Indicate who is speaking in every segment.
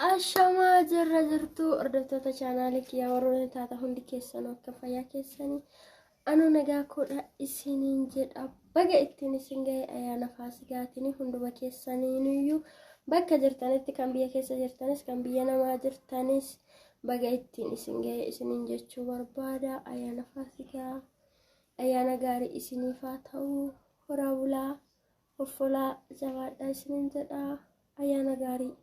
Speaker 1: Ashama jirra jirtu hordoftoota chaanaalii kiyyaa warroonni taata hundi keessanuu akka fayyaa keessanii anu nagaa koodha isiniin jedha baga ittiin isin ga'e ayyaana Faasigaatiin hunduma keessaniiniyyuu bakka jirtanitti kan biyya keessa jirtanis kan biyya namaa jirtanis baga ittiin isin ga'e isiniin jechuu barbaada. Ayyaana Faasigaa ayyaana gaarii isiniif haa ta'u, horaa bulaa offolaa jabaadhaa isiniin jedha. Ayyaana gaarii.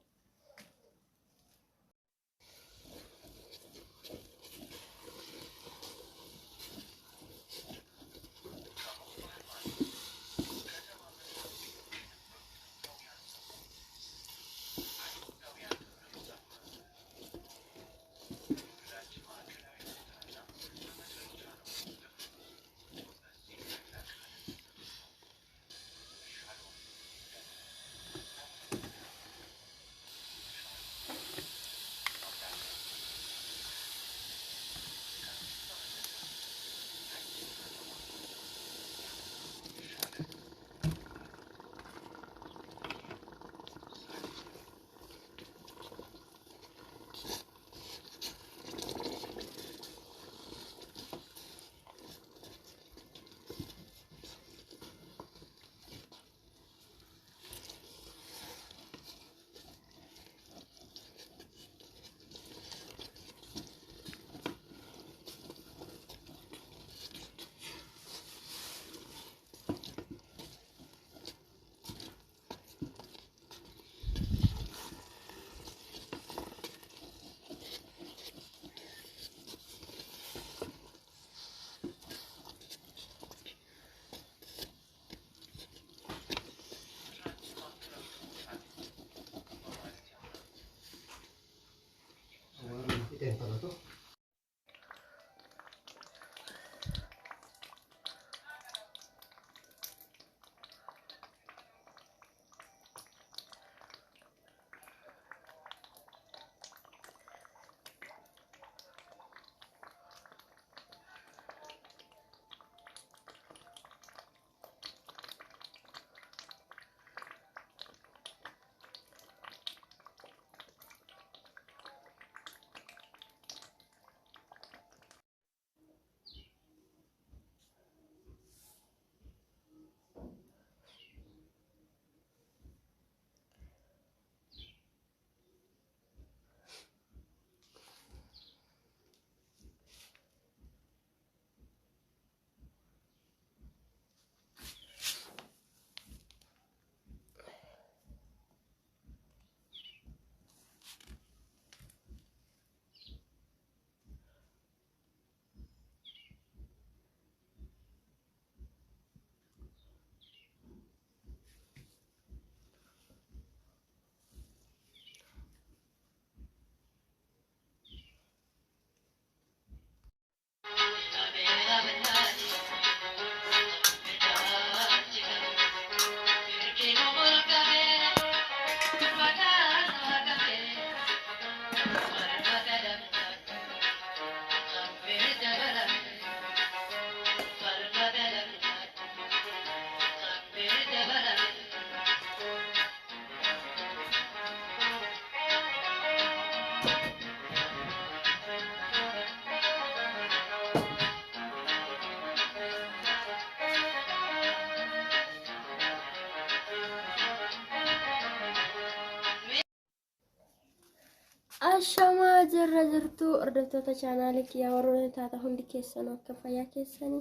Speaker 1: Ashama jirra jirtu hordoftoota chaanaalii kiyyaa warroonni taata hundi keessanuu akka fayyaa keessanii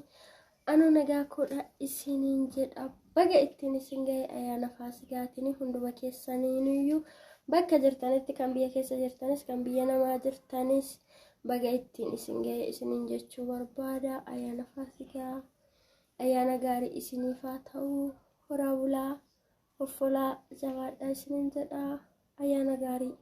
Speaker 1: anu nagaa koodha isiniin jedha baga ittiin isin ga'e ayyaana Faasigaatiin hunduma keessaniiniyyuu bakka jirtanitti kan biyya keessa jirtanis kan biyya namaa jirtanis baga ittiin isin ga'e isiniin jechuu barbaada. Ayyaana Faasigaa ayyaana gaarii isiniif haa ta'u, horaa bulaa offolaa jabaadhaa isiniin jedha. Ayyaana gaarii.